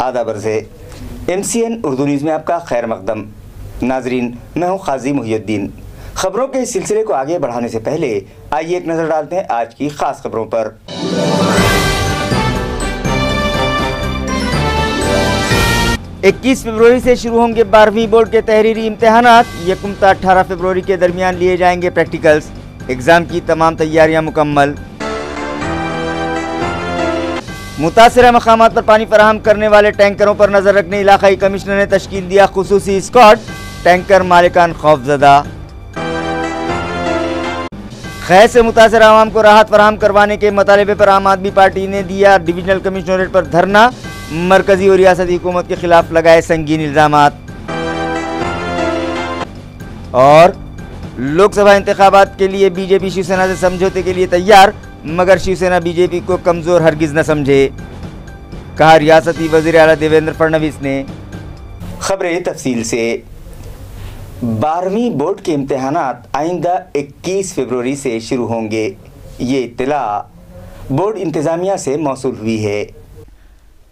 आदाब अर्ज़ है MCN उर्दू न्यूज़ में आपका खैर मकदम। नाजरीन, मैं हूँ काजी मुहियुद्दीन। खबरों के इस सिलसिले को आगे बढ़ाने से पहले आइए एक नज़र डालते हैं आज की खास खबरों पर। 21 फरवरी से शुरू होंगे 12वीं बोर्ड के तहरीरी इम्तहानात। 1 से 18 फरवरी के दरमियान लिए जाएंगे प्रैक्टिकल्स। एग्ज़ाम की तमाम तैयारियां मुकम्मल। मुतासिरा मकामात पर पानी फराहम करने वाले टैंकरों पर नजर रखने इलाकाई कमिश्नर ने तश्कील दिया खुसूसी स्क्वाड। टैंकर मालिकान खौफजदा। खैर से मुतासिरा आवाम को राहत फराहम करवाने के मुतालबे पर आम आदमी पार्टी ने दिया डिविजनल कमिश्नरेट पर धरना। मरकजी और रियासती हुकूमत के खिलाफ लगाए संगीन इल्जामात। और लोकसभा इंतखाबात के लिए बीजेपी शिवसेना से समझौते के लिए तैयार, मगर शिवसेना बीजेपी को कमजोर हरगिज न समझे, कहा रियासती वजीर आला देवेंद्र फडणवीस ने। खबरें तफसील से। 12वीं बोर्ड के इम्तहानात आइंदा 21 फरवरी से शुरू होंगे। ये इत्तला बोर्ड इंतज़ामिया से मौसूल हुई है।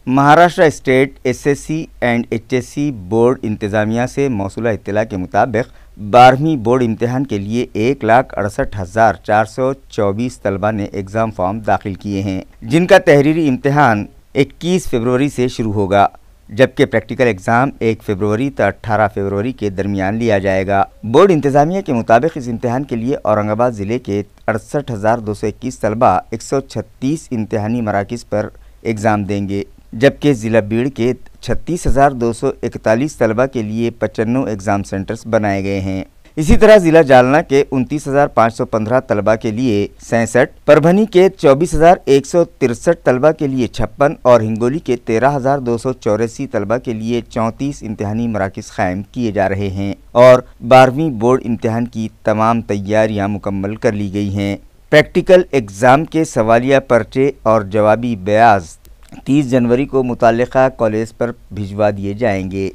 Maharashtra state SSC and HSC board इंतज़ामिया से मौसूला इत्तला के मुताबिक 12वीं बोर्ड इम्तहान के लिए 1,68,424 तलबा ने एग्ज़ाम फॉर्म दाखिल किए हैं, जिनका तहरीरी इम्तहान 21 फरवरी से शुरू होगा, जबकि प्रैक्टिकल एग्ज़ाम 1 फरवरी से 18 फरवरी के दरमियान लिया जाएगा। बोर्ड इंतज़ामिया के मुताबिक इस इम्तहान के लिए औरंगाबाद ज़िले के 68,221 तलबा 136 इम्तहानी मराकिज़ पर एग्ज़ाम देंगे, जबकि ज़िला बीड़ के 36,241 तलबा के लिए 95 एग्ज़ाम सेंटर्स बनाए गए हैं। इसी तरह ज़िला जालना के 29,515 तलबा के लिए 67, परभनी के 24,163 तलबा के लिए 56 और हिंगोली के 13,284 तलबा के लिए 34 इम्तहानी मराकिज़ कायम किए जा रहे हैं और 12वीं बोर्ड इम्तहान की तमाम तैयारियां मुकम्मल कर ली गई हैं। प्रैक्टिकल एग्ज़ाम के सवालिया पर्चे और जवाबी बयाज 30 जनवरी को मुताल्लिका कॉलेज पर भिजवा दिए जाएंगे।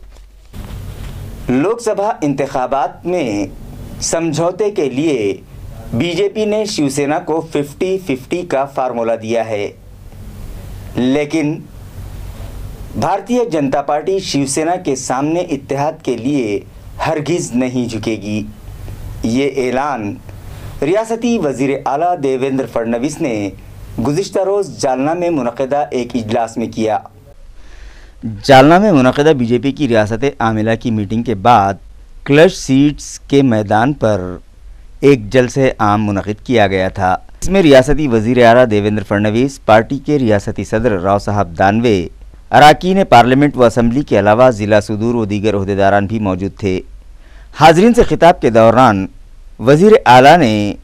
लोकसभा इंतखाबात में समझौते के लिए बीजेपी ने शिवसेना को 50-50 का फार्मूला दिया है, लेकिन भारतीय जनता पार्टी शिवसेना के सामने इत्तेहाद के लिए हरगिज़ नहीं झुकेगी। ये ऐलान रियासती वज़ीर आला देवेंद्र फडणवीस ने गुज़िश्ता रोज़ जालना में मुनक़िदा एक इजलास में किया। जालना में मुनक़िदा बीजेपी की रियासत आमिला की मीटिंग के बाद क्लच सीट्स के मैदान पर एक जलसे आम मुनक़िद किया गया था। इसमें रियासती वज़ीर आला देवेंद्र फडणवीस, पार्टी के रियासती सदर राव साहब दानवे, अरकान पार्लियामेंट व असम्बली के अलावा ज़िला सुदूर व दीगर ओहदेदारान भी मौजूद थे। हाज़रीन से खिताब के दौरान वज़ीर आला ने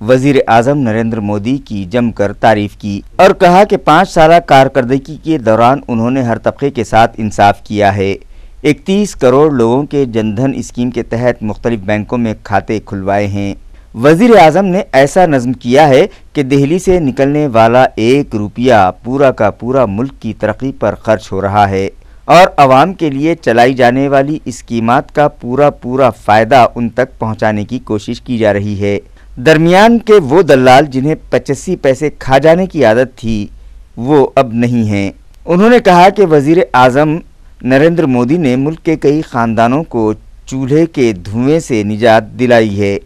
वज़ीर आज़म नरेंद्र मोदी की जमकर तारीफ़ की और कहा कि 5 साल कारकर्दगी के दौरान उन्होंने हर तबके के साथ इंसाफ किया है। 31 करोड़ लोगों के जनधन स्कीम के तहत मुख्तलिफ बैंकों में खाते खुलवाए हैं। वज़ीर आज़म ने ऐसा नज़्म किया है कि दिल्ली से निकलने वाला 1 रुपया पूरा का पूरा मुल्क की तरक्की पर खर्च हो रहा है और आवाम के लिए चलाई जाने वाली स्कीमात का पूरा फ़ायदा उन तक पहुँचाने की कोशिश की जा रही है। दरमियान के वो दलाल जिन्हें 85 पैसे खा जाने की आदत थी, वो अब नहीं हैं। उन्होंने कहा कि वज़ीर आज़म नरेंद्र मोदी ने मुल्क के कई ख़ानदानों को चूल्हे के धुएं से निजात दिलाई है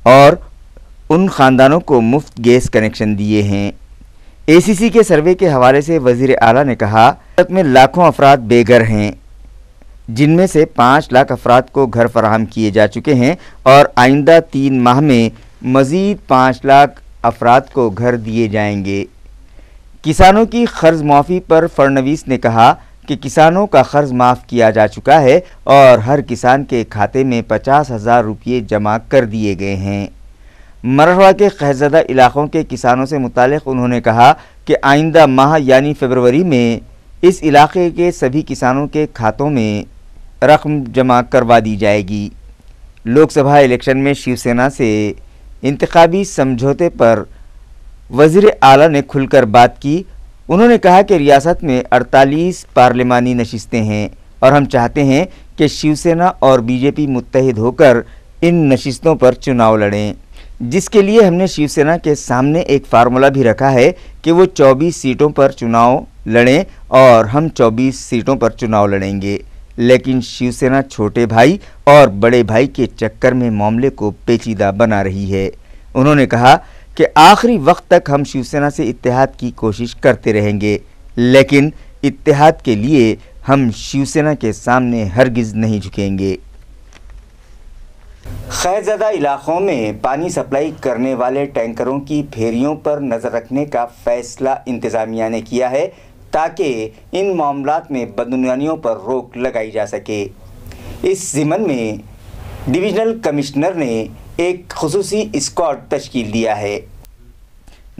और उन ख़ानदानों को मुफ्त गैस कनेक्शन दिए हैं। ACC के सर्वे के हवाले से वज़ीर आला ने कहा, भारत में लाखों अफराद बेघर हैं, जिनमें से 5 लाख अफराद को घर फराहम किए जा चुके हैं और आइंदा 3 माह में मज़ीद 5 लाख अफराद को घर दिए जाएंगे। किसानों की कर्ज माफ़ी पर फडणवीस ने कहा कि किसानों का कर्ज माफ़ किया जा चुका है और हर किसान के खाते में 50,000 रुपये जमा कर दिए गए हैं। मरहवा के कहज़दा इलाक़ों के किसानों से मुतालिक उन्होंने कहा कि आइंदा माह यानी फरवरी में इस इलाके के सभी किसानों के खातों में रकम जमा करवा दी जाएगी। लोकसभा इलेक्शन में शिवसेना से इंतखाबी समझौते पर वज़ीर आला ने खुलकर बात की। उन्होंने कहा कि रियासत में 48 पार्लिमानी नशिस्तें हैं और हम चाहते हैं कि शिवसेना और बीजेपी मुत्तहिद होकर इन नशिस्तों पर चुनाव लड़ें। जिस के लिए हमने शिवसेना के सामने एक फार्मूला भी रखा है कि वो 24 सीटों पर चुनाव लड़ें और हम 24 सीटों पर चुनाव लड़ेंगे। लेकिन शिवसेना छोटे भाई और बड़े भाई के चक्कर में मामले को पेचीदा बना रही है। उन्होंने कहा कि आखिरी वक्त तक हम शिवसेना से इत्तेहाद की कोशिश करते रहेंगे, लेकिन इत्तेहाद के लिए हम शिवसेना के सामने हरगिज नहीं झुकेंगे। खैरज़दा इलाकों में पानी सप्लाई करने वाले टैंकरों की फेरियों पर नज़र रखने का फैसला इंतज़ामिया ने किया है ताकि इन मामलात में बदनुनियों पर रोक लगाई जा सके। इस ज़िमन में डिविजनल कमिश्नर ने एक खुसूसी स्क्वाड तश्कील दिया है।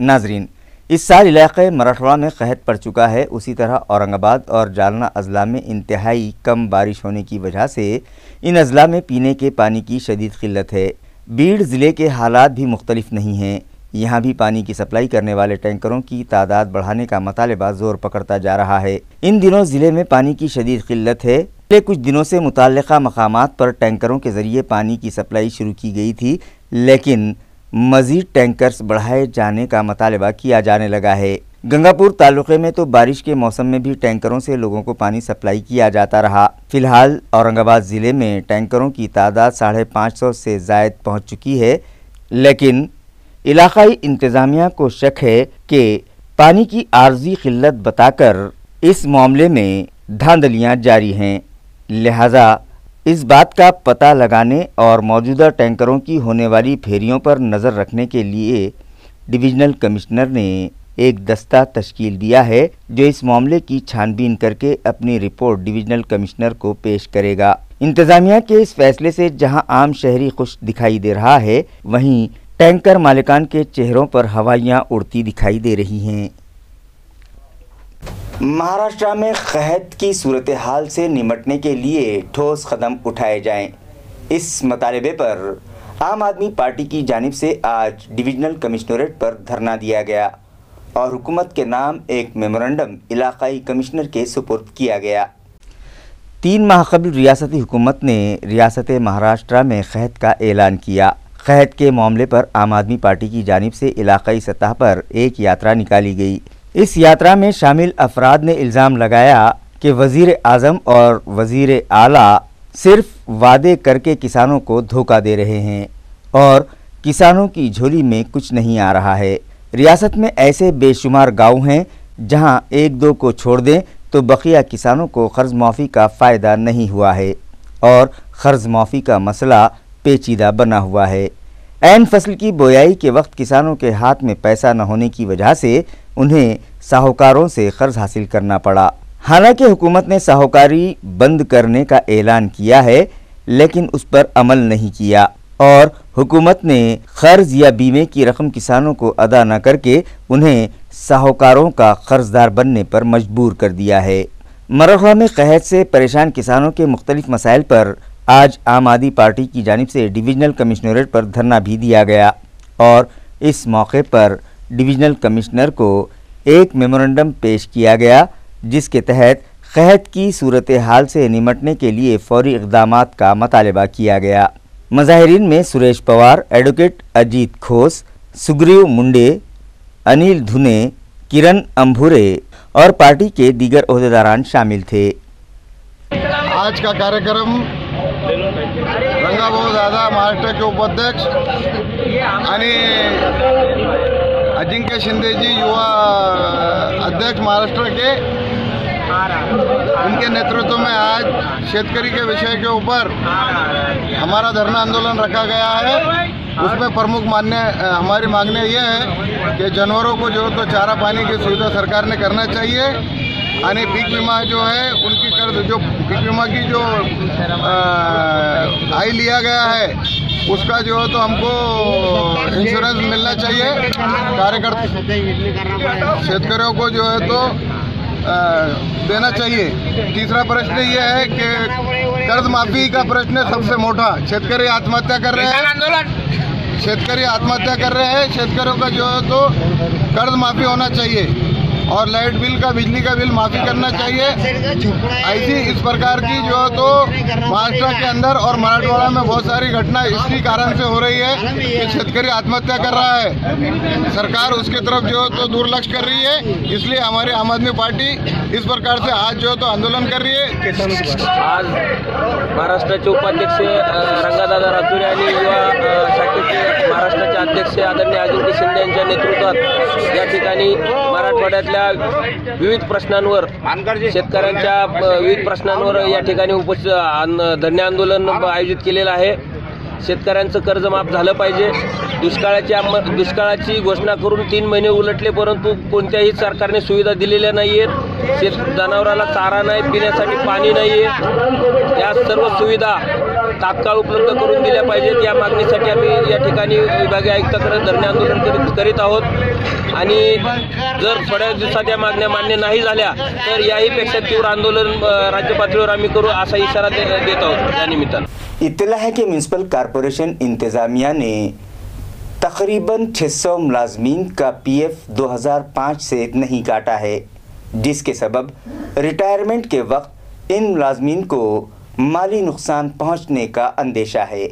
नाजरीन, इस साल इलाक़े मराठवाड़ा में कहत पड़ चुका है। उसी तरह औरंगाबाद और जालना अजला में इंतहाई कम बारिश होने की वजह से इन अजला में पीने के पानी की शदीद किल्लत है। बीड़ ज़िले के हालात भी मुख्तलिफ नहीं हैं। यहाँ भी पानी की सप्लाई करने वाले टैंकरों की तादाद बढ़ाने का मुतालबा ज़ोर पकड़ता जा रहा है। इन दिनों ज़िले में पानी की शदीद किल्लत है। पिछले कुछ दिनों से मुताल्लिक़ा मकामात पर टैंकरों के ज़रिए पानी की सप्लाई शुरू की गई थी, लेकिन मज़ीद टैंकर्स बढ़ाए जाने का मुतालबा किया जाने लगा है। गंगापुर तालुक़े में तो बारिश के मौसम में भी टैंकरों से लोगों को पानी सप्लाई किया जाता रहा। फ़िलहाल औरंगाबाद ज़िले में टैंकरों की तादाद 550 से ज़ायद पहुँच चुकी है, लेकिन इलाक़ाई इंतज़ामिया को शक है कि पानी की आर्ज़ी किल्लत बताकर इस मामले में धांधलियाँ जारी हैं। लिहाजा इस बात का पता लगाने और मौजूदा टैंकरों की होने वाली फेरियों पर नज़र रखने के लिए डिविजनल कमिश्नर ने एक दस्ता तश्कील दिया है, जो इस मामले की छानबीन करके अपनी रिपोर्ट डिविजनल कमिश्नर को पेश करेगा। इंतज़ामिया के इस फैसले से जहां आम शहरी खुश दिखाई दे रहा है, वहीं टैंकर मालिकान के चेहरों पर हवाइयाँ उड़ती दिखाई दे रही हैं। महाराष्ट्र में कहत की सूरत हाल से निमटने के लिए ठोस कदम उठाए जाएं। इस मुतालबे पर आम आदमी पार्टी की जानिब से आज डिविजनल कमिश्नरेट पर धरना दिया गया और हुकूमत के नाम एक मेमोरेंडम इलाकाई कमिश्नर के सुपुर्द किया गया। 3 माह कबल रियासती हुकूमत ने रियासत महाराष्ट्र में कहत का ऐलान किया। कहत के मामले पर आम आदमी पार्टी की जानिब से इलाकाई सतह पर एक यात्रा निकाली गई। इस यात्रा में शामिल अफराद ने इल्ज़ाम लगाया कि वज़ीर आज़म और वज़ीर आला सिर्फ वादे करके किसानों को धोखा दे रहे हैं और किसानों की झोली में कुछ नहीं आ रहा है। रियासत में ऐसे बेशुमार गांव हैं जहां 1-2 को छोड़ दें तो बकिया किसानों को कर्ज माफ़ी का फ़ायदा नहीं हुआ है और कर्ज माफ़ी का मसला पेचीदा बना हुआ है। ऐन फसल की बोयाई के वक्त किसानों के हाथ में पैसा न होने की वजह से उन्हें साहूकारों से कर्ज हासिल करना पड़ा। हालांकि हुकूमत ने साहूकारी बंद करने का ऐलान किया है, लेकिन उस पर अमल नहीं किया और हुकूमत ने कर्ज या बीमे की रकम किसानों को अदा न करके उन्हें साहूकारों का कर्जदार बनने पर मजबूर कर दिया है। मराठवाड़ा में कहत से परेशान किसानों के मुख्तलिफ मसाइल पर आज आम आदमी पार्टी की जानिब से डिविजनल कमिश्नरेट पर धरना भी दिया गया और इस मौके पर डिविजनल कमिश्नर को एक मेमोरेंडम पेश किया गया, जिसके तहत कहत की सूरत हाल से निमटने के लिए फौरी इक़दामात का मुतालबा किया गया। मज़ाहिरीन में सुरेश पवार, एडवोकेट अजीत खोस, सुग्रीव मुंडे, अनिल धुने, किरण अंभुरे और पार्टी के दीगर ओहदेदारान शामिल थे। आज का कार्यक्रम रंगाभाऊ दादा महाराष्ट्र के उपाध्यक्ष आणि अजिंक्य शिंदेजी युवा अध्यक्ष महाराष्ट्र के, उनके नेतृत्व में आज शेतकरी के विषय के ऊपर हमारा धरना आंदोलन रखा गया है। उसमें प्रमुख हमारी मांगने ये है कि जानवरों को जो तो चारा पानी की सुविधा सरकार ने करना चाहिए आणि पीक विमा जो है उनकी कर्ज जो पीक विमा की जो आय लिया गया है उसका जो है तो हमको इंश्योरेंस मिलना चाहिए। कार्यकर्ता शेतकरियों को जो है तो देना चाहिए। तीसरा प्रश्न ये है कि कर्ज माफी का प्रश्न सबसे मोटा। शेतकरी आत्महत्या कर रहे हैं, शेतकरियों का जो है तो कर्ज माफी होना चाहिए। और लाइट बिल का, बिजली का बिल माफ़ी करना चाहिए। ऐसी इस प्रकार की जो तो महाराष्ट्र के अंदर और मराठवाड़ा में बहुत सारी घटना इसी कारण से हो रही है कि शेतकरी आत्महत्या कर रहा है, सरकार उसकी तरफ जो तो दुर्लक्ष्य कर रही है। इसलिए हमारी आम आदमी पार्टी इस प्रकार से आज जो तो आंदोलन कर रही है। आज महाराष्ट्राचे उपाध्यक्ष रंगादादा रातुरे आणि युवा शाखेचे महाराष्ट्राचे अध्यक्ष आदरणीय अजिंक्य शिंदे यांच्या नेतृत्वात या ठिकाणी मराठवाड्यातल्या विविध प्रश्नांवर, शेतकऱ्यांच्या विविध प्रश्नांवर या ठिकाणी धरणे आंदोलन आयोजित केलेलं आहे। शेतकऱ्यांचं कर्ज माफ झालं पाहिजे। दुष्काळाची घोषणा करून 3 महिने उलटले, परंतु कोणत्याही सरकारने सुविधा दिलेल्या नाही आहेत। जनावराला चारा नाही, पिण्यासाठी पाणी नाही आहे। या सर्व सुविधा तात्काळ उपलब्ध करून दिल्या पाहिजेत। या मागणीसाठी आम्ही या ठिकाणी विभागीय आयुक्तांकडे धरणे आंदोलन करीत आहोत आणि जर थोड्या दिवसात या मागण्या मान्य नाही झाल्या तर याहीपेक्षा तीव्र आंदोलन राज्य पातळीवर आम्ही करू असा इशारा देत आहोत। या निमित्तानं इत्तला है कि म्यूनसिपल कॉरपोरेशन इंतज़ामिया ने तकरीबन 600 मुलाजमीन का पीएफ 2005 से नहीं काटा है, जिसके सबब रिटायरमेंट के वक्त इन मुलाजमीन को माली नुकसान पहुंचने का अंदेशा है।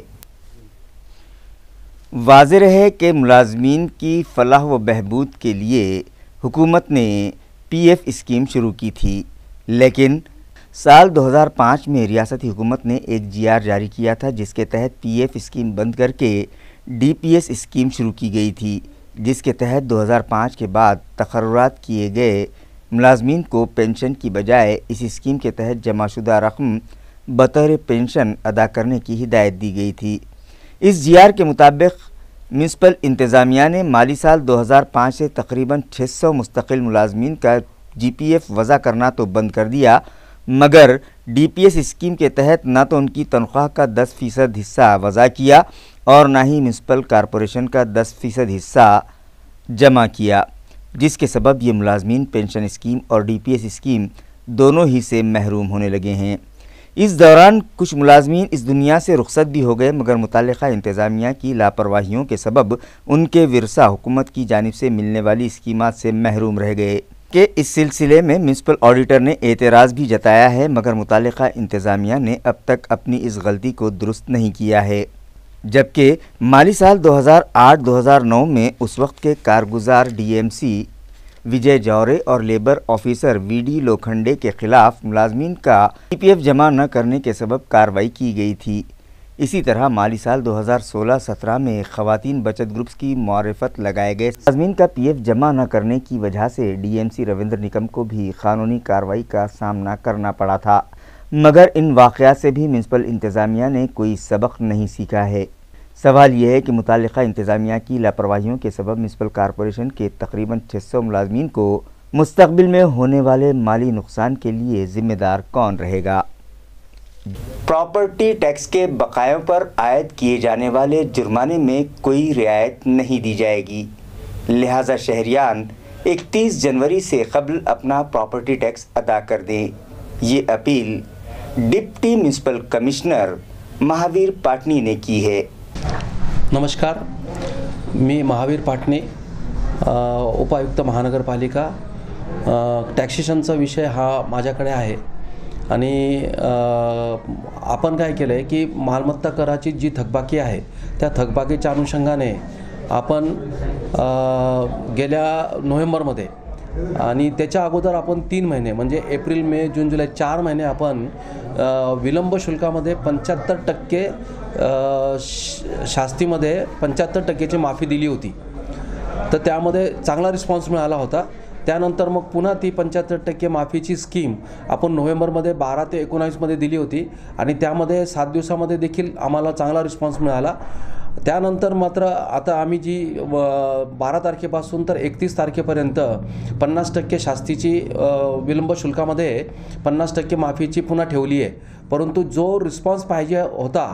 वाज़ेह है कि मुलाजमीन की फलाह व बहबूद के लिए हुकूमत ने पीएफ स्कीम शुरू की थी, लेकिन साल 2005 में रियासती हुकूमत ने एक जीआर जारी किया था जिसके तहत पीएफ स्कीम बंद करके डीपीएस स्कीम शुरू की गई थी, जिसके तहत 2005 के बाद तकर्रुरात किए गए मुलाजमीन को पेंशन की बजाय इस स्कीम के तहत जमाशुदा रकम बतौर पेंशन अदा करने की हिदायत दी गई थी। इस जीआर के मुताबिक म्यूनसिपल इंतज़ामिया ने माली साल 2005 से तकरीबन 600 मुस्तकिल मुलाजमीन का जीपीएफ वज़ा करना तो बंद कर दिया, मगर डीपीएस स्कीम के तहत ना तो उनकी तनख्वाह का 10% हिस्सा वज़ा किया और ना ही म्यूनसिपल कॉरपोरेशन का 10% हिस्सा जमा किया, जिसके सबब ये मुलाजमीन पेंशन स्कीम और डीपीएस स्कीम दोनों ही से महरूम होने लगे हैं। इस दौरान कुछ मुलाजमीन इस दुनिया से रुखसत भी हो गए, मगर मुतालिका इंतज़ामिया की लापरवाहियों के सबब उनके विरसा हुकूमत की जानिब से मिलने वाली स्कीमात से महरूम रह गए। कि इस सिलसिले में म्यूनसिपल ऑडिटर ने एतराज़ भी जताया है, मगर मुतालिका इंतज़ामिया ने अब तक अपनी इस गलती को दुरुस्त नहीं किया है। जबकि माली साल 2008-2009 में उस वक्त के कारगुजार डीएमसी विजय जौरे और लेबर ऑफिसर वीडी लोखंडे के ख़िलाफ़ मुलाजमीन का पीपीएफ जमा न करने के सबब कार्रवाई की गई थी। इसी तरह माली साल 2016-17 में ख़वातीन बचत ग्रुप्स की मारिफत लगाए गए मुलाजमीन का पीएफ जमा न करने की वजह से डीएमसी रविंद्र निकम को भी क़ानूनी कार्रवाई का सामना करना पड़ा था, मगर इन वाक़यात से भी म्यूनसिपल इंतज़ामिया ने कोई सबक नहीं सीखा है। सवाल यह है कि मुतालिका इंतज़ामिया की लापरवाहियों के सबब म्यूनसिपल कॉरपोरेशन के तकरीबन 600 मुलाजमीन को मुस्तक़बिल में होने वाले माली नुकसान के लिए ज़िम्मेदार कौन रहेगा। प्रॉपर्टी टैक्स के बकायों पर आयद किए जाने वाले जुर्माने में कोई रियायत नहीं दी जाएगी, लिहाजा शहरियान 31 जनवरी से कबल अपना प्रॉपर्टी टैक्स अदा कर दें। ये appeal deputy municipal commissioner Mahavir Patni ने की है। नमस्कार, मी महावीर पाटणे, उपायुक्त महानगरपालिका। टॅक्सेशनचा विषय हा माझ्याकडे आहे आणि आपण काय केलं आहे की मालमत्ता कराची जी थकबाकी आहे त्या थकबाकीच्या अनुषंगाने आपण गेल्या नोव्हेंबरमध्ये आणि त्याच्या अगोदर आपण 3 महिने म्हणजे एप्रिल मे जून जुलै 4 महिने आपण विलंब शुल्कामध्ये 75% शास्तीमध्ये 75%ची माफी दिली होती। तर त्यामध्ये चांगला रिस्पॉन्स मिळाला होता। त्यानंतर मग पुन्हा ती 75% माफीची स्कीम आपण नोव्हेंबरमध्ये 12 ते 19 मध्ये दिली होती आणि त्यामध्ये 7 दिवसामध्ये देखील आम्हाला चांगला रिस्पॉन्स मिळाला। त्यानंतर मात्र आता आम्ही जी 12 तारखेपासून तर 31 तारखेपर्यंत 50% शास्तीची विलंब शुल्कामध्ये 50% माफीची पुन्हा ठेवली आहे, परंतु जो रिस्पॉन्स पाहिजे होता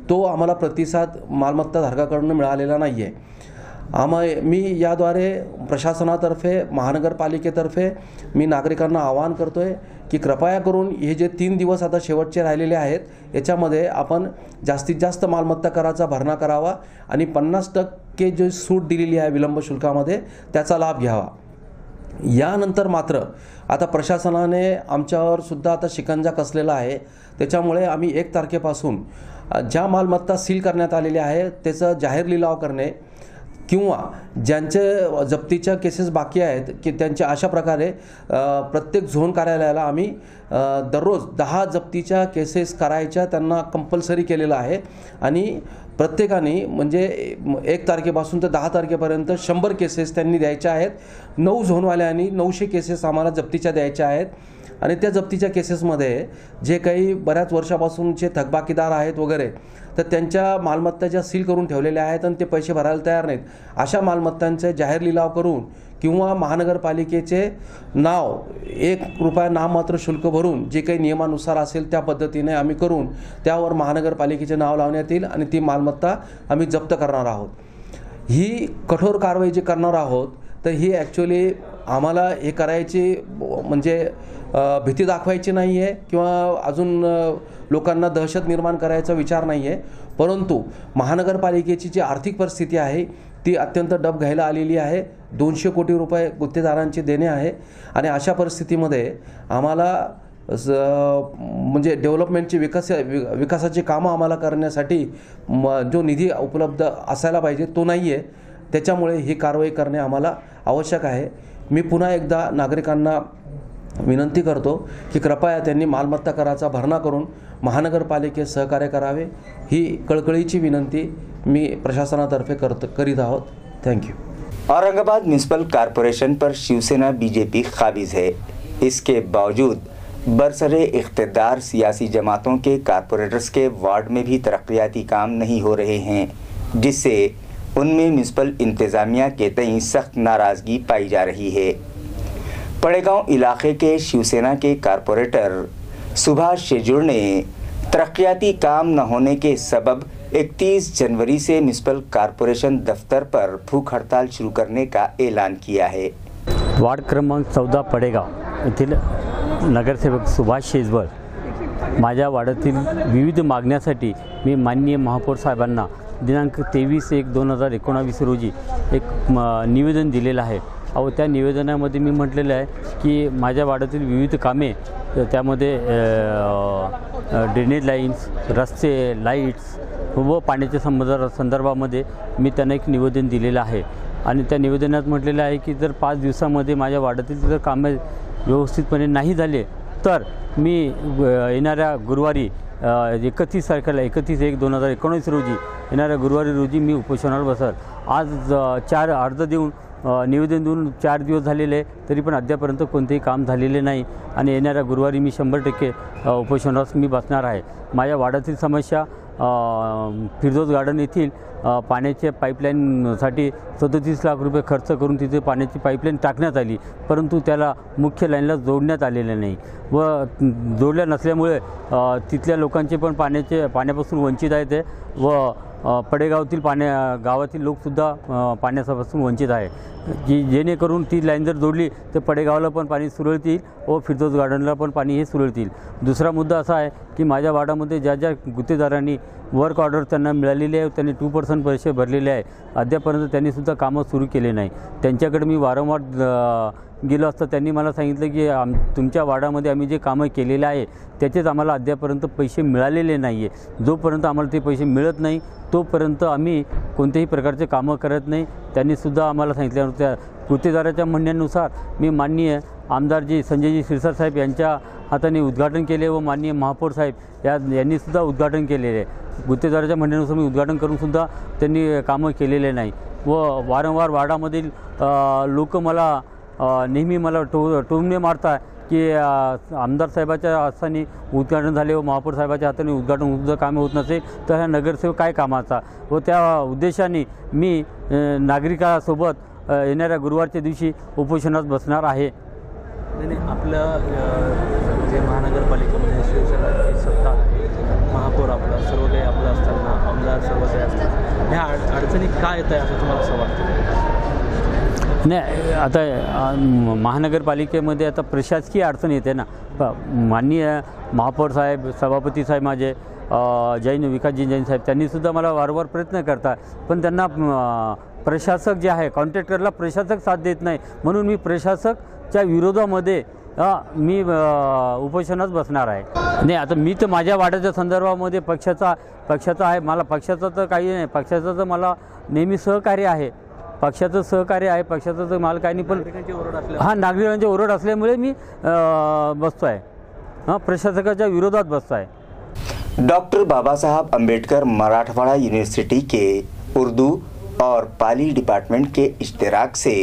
तो आम्हाला प्रतिसाद मालमत्ता धारकाकडून मिळालेला नाही आहे। मी याद्वारे प्रशासनातर्फे महानगरपालिकेतर्फे मी नागरिकांना आवाहन करतोय की कृपया करून हे जे 3 दिवस आता शेवटचे राहिलेले आहेत याच्यामध्ये आपण जास्तीत जास्त मालमत्ता कराचा भरणा करावा आणि 50% जो सूट दिलेली आहे विलंब शुल्कामध्ये त्याचा लाभ घ्यावा। यानंतर मात्र आता प्रशासनाने आमच्यावर सुद्धा आता शिकंजा कसलेला आहे. त्याच्यामुळे आम्ही 1 तारखेपासून ज्या मालमत्ता सील करण्यात आलेल्या आहे त्याचा जाहीर लिलाव करणे किंवा ज्यांचे जप्तीच्या केसेस बाकी आहेत की त्यांच्या अशा प्रकारे प्रत्येक झोन कार्यालयाला आम्ही दररोज 10 जप्तीच्या केसेस करायच्या त्यांना कंपल्सरी केलेलं आहे. आणि प्रत्येकाने म्हणजे 1 तारखेपासून तर 10 तारखेपर्यंत 100 केसेस त्यांनी द्यायच्या आहेत. 9 झोनवाल्यांनी 900 केसेस आम्हाला जप्तीच्या द्यायच्या आहेत. आणि त्या जप्तीच्या केसेसमध्ये जे काही बऱ्याच वर्षापासूनचे थकबाकीदार आहेत वगैरे तर त्यांच्या मालमत्ता ज्या सील करून ठेवलेल्या आहेत आणि ते पैसे भरायला तयार नाहीत अशा मालमत्तांचे जाहीर लिलाव करून किंवा महानगरपालिकेचे नाव 1 रुपया नाममात्र शुल्क भरून जे काही नियमानुसार असेल त्या पद्धतीने आम्ही करून त्यावर महानगरपालिकेचे नाव लावण्यात येईल आणि ती मालमत्ता आम्ही जप्त करणार आहोत. ही कठोर कारवाई जी करणार आहोत तर ही ॲक्च्युली आम्हाला हे करायची म्हणजे भीती दाखवायची नाही आहे किंवा अजून लोकांना दहशत निर्माण करायचा विचार नाही आहे. परंतु महानगरपालिकेची जी आर्थिक परिस्थिती आहे ती अत्यंत डब घ्यायला आलेली आहे. 200 कोटी रुपये गुत्तेदारांचे देणे आहे आणि अशा परिस्थितीमध्ये आम्हाला म्हणजे डेव्हलपमेंटची विकासाची कामं आम्हाला करण्यासाठी जो निधी उपलब्ध असायला पाहिजे तो नाही आहे. त्याच्यामुळे ही कारवाई करणे आम्हाला आवश्यक आहे. मी पुन्हा एकदा नागरिकांना विनंती करतो की कृपया त्यांनी मालमत्ता कराचा भरणा करून महानगरपालिकेत सहकार्य करावे. ही कळकळीची विनंती मी प्रशासनातर्फे करीत आहोत. Thank you. Aurangabad municipal corporation पर शिवसेना बीजेपी काबिज है. इसके बावजूद बरसरे इख्तिदार सियासी जमातों के कॉरपोरेटर्स के वार्ड में भी तरक्याती काम नहीं हो रहे हैं, जिससे उनमें म्यूनिसिपल इंतज़ामिया के तई सख्त नाराज़गी पाई जा रही है. पड़ेगांव इलाके के शिवसेना के कॉरपोरेटर सुभाष शेजूर ने तरक्याती काम न होने के सबब 31 जनवरी से म्यूनिसिपल कॉरपोरेशन दफ्तर पर भूख हड़ताल शुरू करने का ऐलान किया है. वार्ड क्रमांक 14 पडेगाव येथील नगरसेवक सुभाष शेजवर माझ्या वार्डातील विविध मागण्यासाठी मी माननीय महापौर साहेबांना दिनांक 23/1/2019 रोजी एक निवेदन दिलेलं आहे. अहो त्या निवेदनामध्ये मी म्हटलेलं आहे की माझ्या वार्डातील विविध कामे त्यामध्ये ड्रेनेज लाईन्स, रस्ते, लाईट्स व पाण्याच्या संदर्भामध्ये मी त्यांना एक निवेदन दिलेलं आहे. आणि त्या निवेदनात म्हटलेलं आहे की जर 5 दिवसामध्ये माझ्या वार्डातील जर कामे व्यवस्थितपणे नाही झाले तर मी येणाऱ्या गुरुवारी 31 तारखेला 31/1/2019 रोजी येणाऱ्या गुरुवारी रोजी मी उपोषणावर बसेल. आज 4 अर्ज देऊन निवेदन देऊन 4 दिवस झालेले आहे तरी पण अद्यापर्यंत कोणतेही काम झालेले नाही आणि येणाऱ्या गुरुवारी मी 100% उपोषणावर मी बसणार आहे. माझ्या वार्डातील समस्या फिरदौस गार्डन येथील पाण्याच्या पाईपलाईनसाठी 37 लाख रुपये खर्च करून तिथे पाण्याची पाईपलाईन टाकण्यात आली, परंतु त्याला मुख्य लाईनला जोडण्यात आलेलं नाही व जोडल्या नसल्यामुळे तिथल्या लोकांचे पण पाण्यापासून वंचित आहेत व पडेगावातील गावातील लोकसुद्धा पाण्यापासून वंचित आहे. जेणेकरून ती लाईन जर जोडली तर पडेगावला पण पाणी सुरळीत येईल व फिरदौस गार्डनला पण पाणी हे सुरळीत येईल. दुसरा मुद्दा असा आहे की माझ्या वार्डामध्ये ज्या गुत्तेदारांनी वर्क ऑर्डर त्यांना मिळालेली आहे त्यांनी 2% पैसे भरलेले आहे, अद्यापर्यंत त्यांनीसुद्धा कामं सुरू केले नाही. त्यांच्याकडे मी वारंवार गेलो असता त्यांनी मला सांगितलं की तुमच्या वार्डामध्ये आम्ही जे कामं केलेले आहे त्याचेच आम्हाला अद्यापर्यंत पैसे मिळालेले नाही आहे. जोपर्यंत आम्हाला ते पैसे मिळत नाही तोपर्यंत आम्ही कोणत्याही प्रकारचे कामं करत नाही. त्यांनीसुद्धा आम्हाला सांगितलं. त्या गुत्तेदाराच्या म्हणण्यानुसार मी माननीय आमदारजी संजयजी शिरसाट साहेब यांच्या हाताने उद्घाटन केले व माननीय महापौर साहेब यांनीसुद्धा उद्घाटन केलेले आहे. गुत्तेदाराच्या म्हणण्यानुसार मी उद्घाटन करूनसुद्धा त्यांनी कामं केलेले नाही व वारंवार वार्डामधील लोक मला नेहमी मला टोमणे मारतात की आमदार साहेबाच्या हाताने उद्घाटन झाले व महापौर साहेबाच्या हाताने उद्घाटनसुद्धा कामे होत नसेल तर हा नगरसेवक काय कामाचा. व त्या उद्देशाने मी नागरिकांसोबत येणाऱ्या गुरुवारच्या दिवशी उपोषणात बसणार आहे. आपलं जे महानगरपालिकेमध्ये शिवसेनेची सत्ता आहे, महापौर आपला सर्व काही आपलं असताना आमदार सर्व काही असतात, ह्या अडचणी काय येत आहे असं तुम्हाला असं वाटतं? नाही, आता महानगरपालिकेमध्ये आता प्रशासकीय अडचण येते ना. माननीय महापौर साहेब, सभापती साहेब माझे जैन विकासजी जैन साहेब त्यांनीसुद्धा मला वारंवार प्रयत्न करतात, पण त्यांना प्रशासक जे आहे कॉन्ट्रॅक्टरला प्रशासक साथ देत नाही, म्हणून मी प्रशासकच्या विरोधामध्ये मी उपोषणात बसणार आहे. नाही, आता मी तर माझ्या वाड्याच्या संदर्भामध्ये पक्षाचा आहे, मला पक्षाचं तर काही नाही, पक्षाचं तर मला नेहमी सहकार्य आहे, पक्षाचं सहकार्य आहे, पक्षाचं तर मला काही नाही, पण नागरिकांचे ओरड असल्यामुळे मी बसतो आहे, प्रशासकाच्या विरोधात बसतो आहे. डॉक्टर बाबा साहब अम्बेडकर मराठवाड़ा यूनिवर्सिटी के उर्दू और पाली डिपार्टमेंट के इश्तिराक से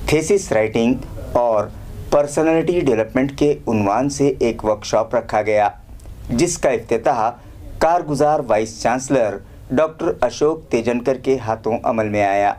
थीसिस राइटिंग और पर्सनालिटी डेवलपमेंट के उन्वान से एक वर्कशॉप रखा गया, जिसका इफ्तिताह कारगुजार vice chancellor doctor Ashok Tejankar के हाथों अमल में आया.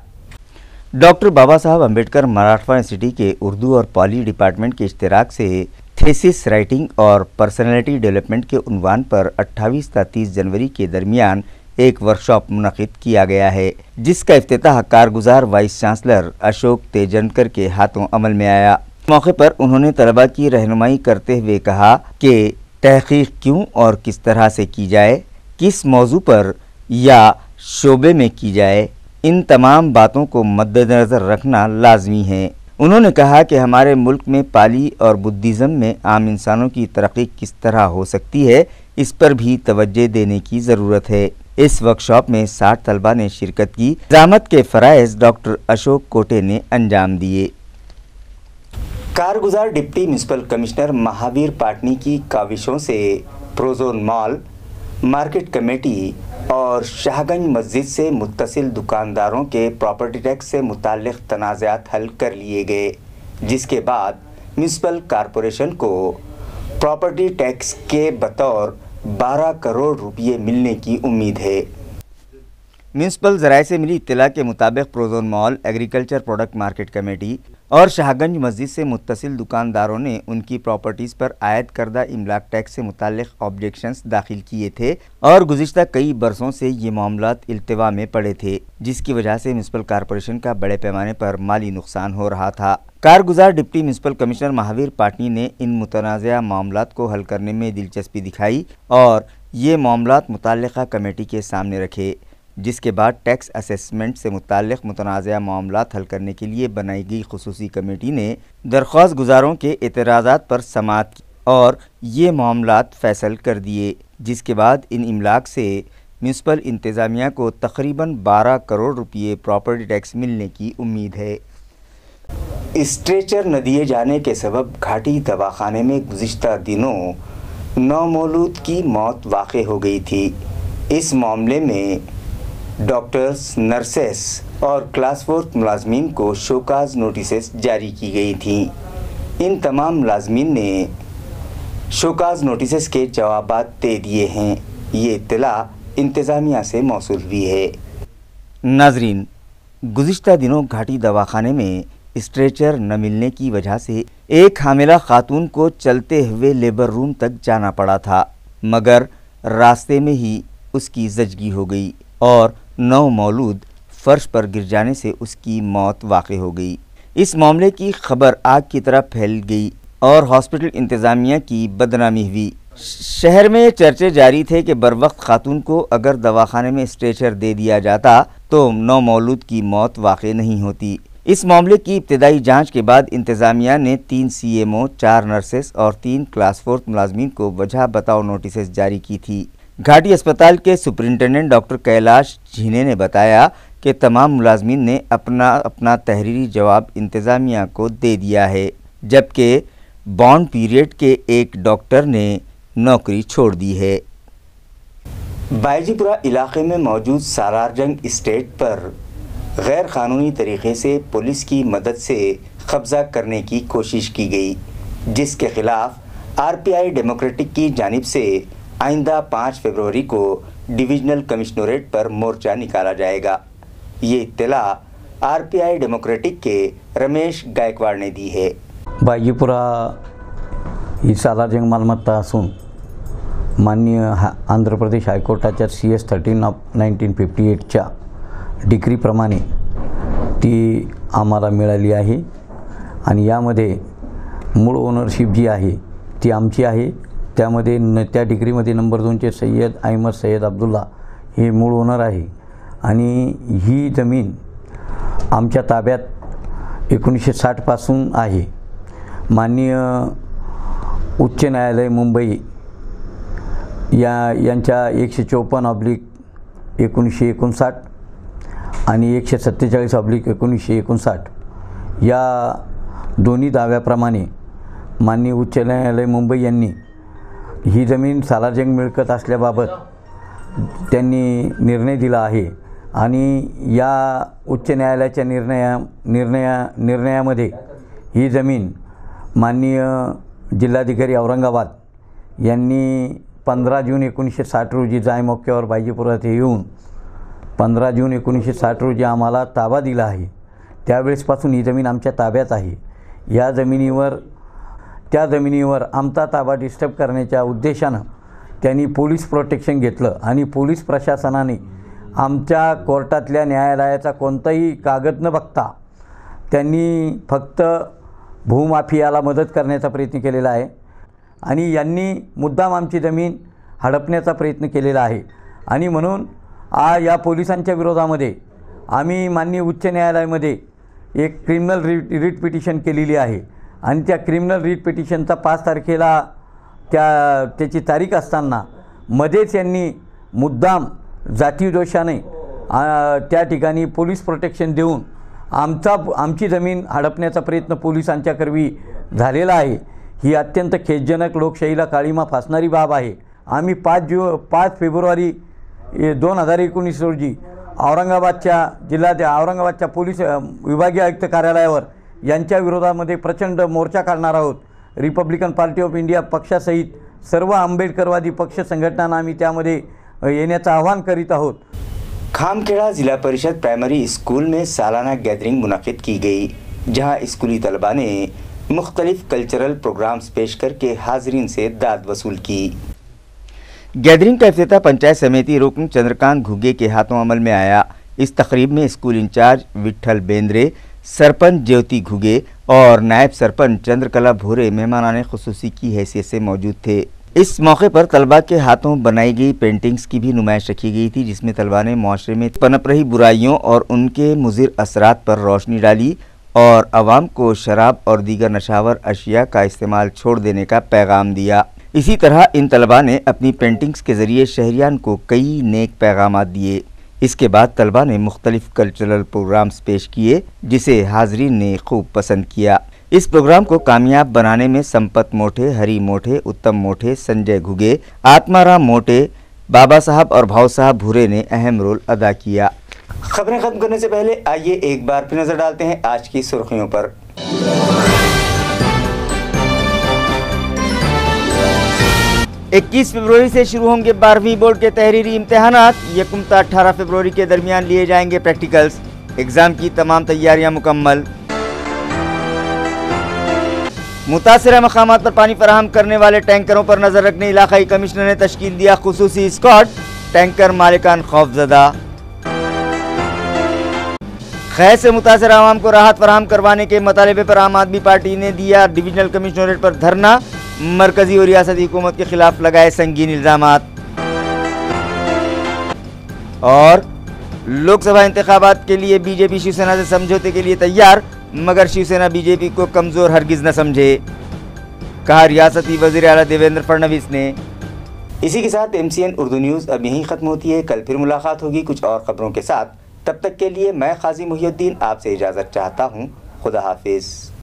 डॉक्टर बाबा साहब अम्बेडकर मराठवाड़ा यूनिवर्सिटी के उर्दू और पाली डिपार्टमेंट के इश्तिराक से थीसिस राइटिंग और पर्सनालिटी डेवलपमेंट के उन्वान पर 28 से 30 जनवरी के दरमियान एक वर्कशॉप मुनक़िद किया गया है, जिसका इफ्तिताह कारगुजार वाइस चांसलर अशोक तेजनकर के हाथों अमल में आया. मौके पर उन्होंने तलबा की रहनुमाई करते हुए कहा कि तहक़ीक़ क्यों और किस तरह से की जाए, किस मौजू पर या शोबे में की जाए, इन तमाम बातों को मद्देनज़र रखना लाजमी है. उन्होंने कहा कि हमारे मुल्क में पाली और बुद्धिज़्म में आम इंसानों की तरक्की किस तरह हो सकती है, इस पर भी तवज्जो देने की ज़रूरत है. इस वर्कशॉप में 60 तलबा ने शिरकत की. ज़ामत के फ़राइज़ डॉक्टर अशोक कोटे ने अंजाम दिए. कारगुजार deputy municipal commissioner Mahavir Patni की काविशों से प्रोजोन मॉल, मार्केट कमेटी और शाहगंज मस्जिद से मुत्तसिल दुकानदारों के प्रॉपर्टी टैक्स से मुताल्लिक़ तनाज़ात हल कर लिए गए, जिसके बाद म्यूनसिपल कॉरपोरेशन को प्रॉपर्टी टैक्स के बतौर 12 करोड़ रुपये मिलने की उम्मीद है. म्यूनसिपल ज़राए से मिली इत्तला के मुताबिक Prozone mall, agriculture product market committee और शाहगंज मस्जिद से मुत्तसिल दुकानदारों ने उनकी प्रॉपर्टीज़ पर आयद करदा इमलाक टैक्स से मुताल्लिक़ ऑब्जेक्शंस दाखिल किए थे और गुज़िश्ता कई बरसों से ये मामलात इल्तिवा में पड़े थे, जिसकी वजह से म्यूनसिपल कॉरपोरेशन का बड़े पैमाने पर माली नुकसान हो रहा था. कारगुजार deputy municipal commissioner Mahavir Patni ने इन मुतनाज़ा मामलात को हल करने में दिलचस्पी दिखाई और ये मामलात मुताल्लिक़ा कमेटी के सामने रखे, जिसके बाद टैक्स असेसमेंट से मुताल्लिक़ मुतनाज़ा मामलात हल करने के लिए बनाई गई खुसूसी कमेटी ने दरख्वास्त गुजारों के एतराज़ात पर समाअत की और ये मामलात फ़ैसल कर दिए, जिसके बाद इन इमलाक से म्यूनसिपल इंतज़ामिया को तकरीबन 12 करोड़ रुपये प्रॉपर्टी टैक्स मिलने की उम्मीद है. स्ट्रेचर न दिए जाने के सबब घाटी दवाखाने में गुज़िश्ता दिनों 9 मौलूद की मौत वाक़ हो गई थी. इस मामले में डॉक्टर्स, नर्सेस और क्लास 4 मुलाजमीन को शोकाज नोटिसेस जारी की गई थी. इन तमाम मुलाजमीन ने शोकाज नोटिसेस के जवाबात दे दिए हैं. ये इत्तला इंतज़ामिया से मौसूल हुई है. नाजरीन, गुज़िश्ता दिनों घाटी दवाखाने में स्ट्रेचर न मिलने की वजह से एक हामिला खातून को चलते हुए लेबर रूम तक जाना पड़ा था, मगर रास्ते में ही उसकी ज़चगी हो गई और 9 मौलूद फर्श पर गिर जाने से उसकी मौत वाक़ हो गई. इस मामले की खबर आग की तरह फैल गई और हॉस्पिटल इंतज़ामिया की बदनामी हुई. शहर में चर्चे जारी थे कि बरवक्त खातून को अगर दवाखाने में स्ट्रेचर दे दिया जाता तो 9 मौलूद की मौत वाक़ नहीं होती. इस मामले की इब्तदाई जांच के बाद इंतज़ामिया ने 3 CMO, 4 नर्सेस और 3 क्लास 4 मुलाजमीन को वजह बताओ नोटिस जारी की थी. घाटी अस्पताल के सुपरिंटेंडेंट डॉक्टर कैलाश झीने ने बताया कि तमाम मुलाजमीन ने अपना अपना तहरीरी जवाब इंतज़ामिया को दे दिया है, जबकि बॉन्ड पीरियड के एक डॉक्टर ने नौकरी छोड़ दी है. बायजीपुरा इलाके में मौजूद सालारजंग इस्टेट पर गैर कानूनी तरीक़े से पुलिस की मदद से कब्ज़ा करने की कोशिश की गई, जिसके खिलाफ RPI डेमोक्रेटिक की जानिब से आइंदा 5 फरवरी को डिविजनल कमिश्नरेट पर मोर्चा निकाला जाएगा. ये इत्तला RPI डेमोक्रेटिक के रमेश गायकवाड़ ने दी है. बायजीपुरा ही सालारजंग मालमत्ता असून माननीय आंध्र प्रदेश हायकोर्टाच्या CS 13 ऑफ 1958च्या डिक्रीप्रमाणे ती आम्हाला मिळाली आहे आणि यामध्ये मूळ ओनरशिप जी आहे ती आमची आहे त्यामध्ये त्या डिग्रीमध्ये नंबर 2चे सय्यद अहमद सय्यद अब्दुल्ला हे मूळ ओनर आहे आणि ही जमीन आमच्या ताब्यात 1960 पासून आहे. माननीय उच्च न्यायालय मुंबई यांच्या 154/1959 आणि 147/1959 या दोन्ही दाव्याप्रमाणे माननीय उच्च न्यायालय मुंबई यांनी ही जमीन सार्वजनिक मिळकत असल्याबाबत त्यांनी निर्णय दिला आहे आणि या उच्च न्यायालयाच्या निर्णयामध्ये ही जमीन माननीय जिल्हाधिकारी औरंगाबाद यांनी 15 जून 1960 रोजी जायमोक्यावर बायजीपुरात येऊन 15 जून 1960 रोजी आम्हाला ताबा दिला आहे. त्यावेळेसपासून ही जमीन आमच्या ताब्यात आहे. त्या जमिनीवर आमचा ताबा डिस्टर्ब करण्याच्या उद्देशानं त्यांनी पोलीस प्रोटेक्शन घेतलं आणि पोलीस प्रशासनाने आमच्या कोर्टातल्या न्यायालयाचा कोणताही कागद न बघता त्यांनी फक्त भूमाफियाला मदत करण्याचा प्रयत्न केलेला आहे आणि यांनी मुद्दाम आमची जमीन हडपण्याचा प्रयत्न केलेला आहे. आणि म्हणून या पोलिसांच्या विरोधामध्ये आम्ही माननीय उच्च न्यायालयामध्ये एक क्रिमिनल रिट पिटिशन केलेली आहे आणि त्या क्रिमिनल रिट पिटिशनचा 5 तारखेला त्याची तारीख असताना मध्येच यांनी मुद्दाम जातीय दोषाने त्या ठिकाणी पोलीस प्रोटेक्शन देऊन आमची जमीन हडपण्याचा प्रयत्न पोलिसांच्याकरवी झालेला आहे. ही अत्यंत खेदजनक, लोकशाहीला काळीमा फासणारी बाब आहे. आम्ही 5 फेब्रुवारी 2019 रोजी औरंगाबादच्या पोलीस विभागीय आयुक्त कार्यालयावर यांच्या विरोधामध्ये प्रचंड मोर्चा काढणार आहोत. रिपब्लिकन पार्टी ऑफ इंडिया पक्षासहित सर्व आंबेडकरवादी पक्ष संघटनांना आम्ही त्यामध्ये येण्याचं आह्वान करीत आहोत. खामखेड़ा ज़िला परिषद प्राइमरी स्कूल में सालाना गैदरिंग मुनाकिद की गई, जहां स्कूली तलबा ने मुख्तलिफ कल्चरल प्रोग्राम्स पेश करके हाजरीन से दाद वसूल की. गैदरिंग का इफ्तिताह पंचायत समिति रुकन चंद्रकांत घुगे के हाथों अमल में आया. इस तकरीब में स्कूल इंचार्ज विट्ठल बेंद्रे, सरपंच ज्योति घुगे और नायब सरपंच चंद्रकला भूरे मेहमानाने खुसूसी की हैसियत से मौजूद थे. इस मौके पर तलबा के हाथों बनाई गई पेंटिंग्स की भी नुमाइश रखी गई थी, जिसमें तलबा ने माशरे में पनप रही बुराइयों और उनके मुज़िर असरात पर रोशनी डाली और आवाम को शराब और दीगर नशावर अशिया का इस्तेमाल छोड़ देने का पैगाम दिया. इसी तरह इन तलबा ने अपनी पेंटिंग्स के ज़रिए शहरियान को कई नेक पैगामात दिए. इसके बाद तलबा ने मुख्तलिफ कल्चरल प्रोग्राम्स पेश किए, जिसे हाजरीन ने खूब पसंद किया. इस प्रोग्राम को कामयाब बनाने में संपत मोटे, हरी मोटे, उत्तम मोटे, संजय घुगे, आत्माराम मोटे, बाबा साहब और भाव साहब भूरे ने अहम रोल अदा किया. खबरें खत्म करने से पहले आइए एक बार फिर नजर डालते हैं आज की सुर्खियों पर. 21 फरवरी से शुरू होंगे 12वीं बोर्ड के तहरीरी इम्तिहानात. यकम से 18 फरवरी के दरमियान लिए जाएंगे प्रैक्टिकल्स. एग्ज़ाम की तमाम तैयारियां मुकम्मल. मुतासिरा मकामात पर पानी फराहम करने वाले टैंकरों पर नजर रखने इलाकाई कमिश्नर ने तश्कील दिया खुसूसी स्क्वाड. टैंकर मालिकान खौफजदा. खैर से मुतासिर आवाम को राहत फराहम करवाने के मतालबे पर आम आदमी पार्टी ने दिया डिवीजनल कमिश्नरेट पर धरना. मरकजी और रियासती हुकूमत के खिलाफ लगाए संगीन इल्जामात. और लोकसभा इंतखाबात के लिए बीजेपी शिवसेना से समझौते के लिए तैयार, मगर शिवसेना बीजेपी को कमज़ोर हरगिज़ न समझे, कहा रियासती वज़ीर आला देवेंद्र फडणवीस ने. इसी के साथ MCN उर्दू न्यूज़ अब यहीं ख़त्म होती है. कल फिर मुलाकात होगी कुछ और ख़बरों के साथ. तब तक के लिए मैं काजी मुहिउद्दीन आपसे इजाज़त चाहता हूँ. खुदा हाफिज़.